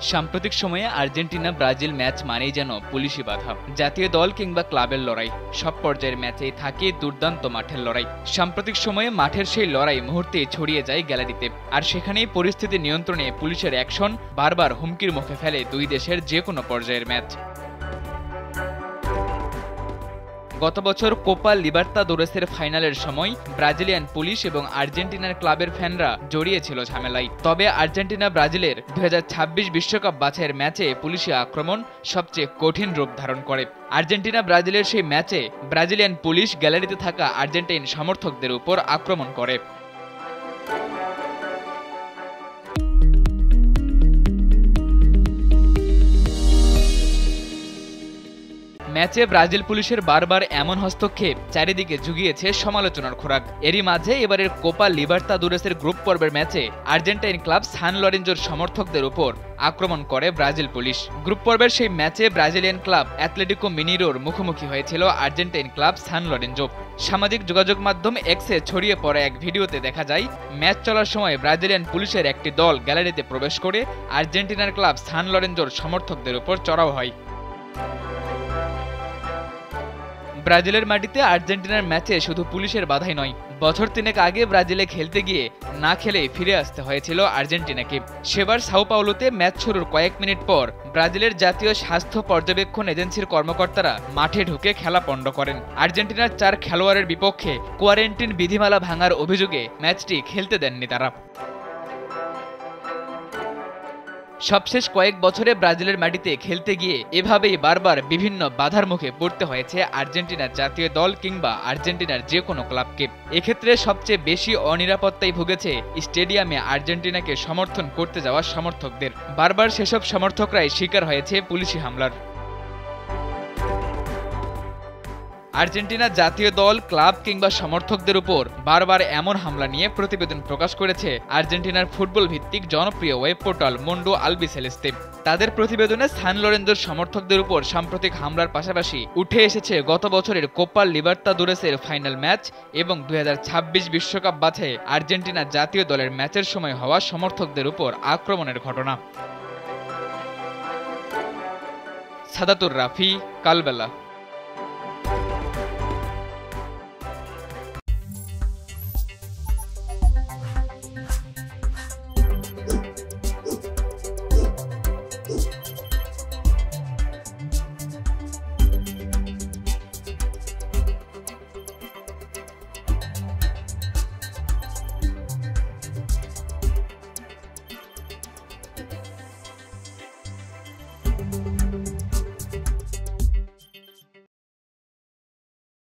সাম্প্রতিক সময়ে Argentina Brazil match মানেই যেন পুলিশি বাধা। জাতীয় দল কিংবা ক্লাবের লড়াই, সব পর্যায়ের ম্যাচেই থাকে দুর্দান্ত মাঠের লড়াই। সাম্প্রতিক সময়ে মাঠের সেই লড়াই মুহূর্তেই ছড়িয়ে যায় গ্যালারিতে, আর সেখানেই পরিস্থিতি নিয়ন্ত্রণে পুলিশের অ্যাকশন বারবার হুমকির মুখে ফেলে দুই দেশের যে কোনো পর্যায়ের ম্যাচ। গত বছর কোপা লিবার্তাদোরেসের ফাইনালের সময় ব্রাজিলিয়ান পুলিশ এবং আর্জেন্টিনার ক্লাবের ফ্যানরা জড়িয়েছিল ঝামেলায়। তবে আর্জেন্টিনা ব্রাজিলের 2026 বিশ্বকাপ বাছাইয়ের ম্যাচে পুলিশি আক্রমণ সবচেয়ে কঠিন রূপ ধারণ করে। আর্জেন্টিনা ব্রাজিলের সেই ম্যাচে ব্রাজিলিয়ান পুলিশ গ্যালারিতে থাকা আর্জেন্টাইন সমর্থকদের উপর আক্রমণ করে। ম্যাচে ব্রাজিল পুলিশের বারবার এমন হস্তক্ষেপ চারিদিকে জুগিয়েছে সমালোচনার খোরাক। এরই মাঝে এবারের কোপা লিবার্তাদোরেসের গ্রুপ পর্বের ম্যাচে আর্জেন্টাইন ক্লাব সান লরেঞ্জোর সমর্থকদের উপর আক্রমণ করে ব্রাজিল পুলিশ। গ্রুপ পর্বের সেই ম্যাচে ব্রাজিলিয়ান ক্লাব অ্যাথলেটিকো মিনেইরোর মুখোমুখি হয়েছিল আর্জেন্টাইন ক্লাব সান লরেঞ্জো। সামাজিক যোগাযোগ মাধ্যম এক্সে ছড়িয়ে পড়া এক ভিডিওতে দেখা যায় ম্যাচ চলার সময় ব্রাজিলিয়ান পুলিশের একটি দল গ্যালারিতে প্রবেশ করে আর্জেন্টিনার ক্লাব সান লরেঞ্জোর সমর্থকদের উপর চড়াও হয়। ব্রাজিলের মাটিতে আর্জেন্টিনার ম্যাচে শুধু পুলিশের বাধাই নয়, বছর তিনেক আগে ব্রাজিলে খেলতে গিয়ে না খেলেই ফিরে আসতে হয়েছিল আর্জেন্টিনাকে। সেবার সাও পাওলোতে ম্যাচ শুরুর কয়েক মিনিট পর ব্রাজিলের জাতীয় স্বাস্থ্য পর্যবেক্ষণ এজেন্সির কর্মকর্তারা মাঠে ঢুকে খেলা পণ্ড করেন। আর্জেন্টিনার 4 খেলোয়াড়ের বিপক্ষে কোয়ারেন্টিন বিধিমালা ভাঙার অভিযোগে ম্যাচটি খেলতে দেননি তারা। সবশেষ কয়েক বছরে ব্রাজিলের মাটিতে খেলতে গিয়ে এভাবেই বারবার বিভিন্ন বাধার মুখে পড়তে হয়েছে আর্জেন্টিনার জাতীয় দল কিংবা আর্জেন্টিনার যে কোনো ক্লাবকে। এক্ষেত্রে সবচেয়ে বেশি অনিরাপত্তায় ভুগেছে স্টেডিয়ামে আর্জেন্টিনাকে সমর্থন করতে যাওয়া সমর্থকদের। বারবার সেসব সমর্থকরাই শিকার হয়েছে পুলিশি হামলার। আর্জেন্টিনা জাতীয় দল, ক্লাব কিংবা সমর্থকদের উপর বারবার এমন হামলা নিয়ে প্রতিবেদন প্রকাশ করেছে আর্জেন্টিনার ফুটবল ভিত্তিক জনপ্রিয় ওয়েব পোর্টাল মুন্ডো আলবিসেলেস্তে। তাদের প্রতিবেদনে সান লরেঞ্জোর সমর্থকদের উপর সাম্প্রতিক হামলার পাশাপাশি উঠে এসেছে গত বছরের কোপা লিবার্তাদোরেসের ফাইনাল ম্যাচ এবং 2026 বিশ্বকাপ বাছাইয়ে আর্জেন্টিনা জাতীয় দলের ম্যাচের সময় হওয়া সমর্থকদের উপর আক্রমণের ঘটনা। সাদাতুর রাফি, কালবেলা।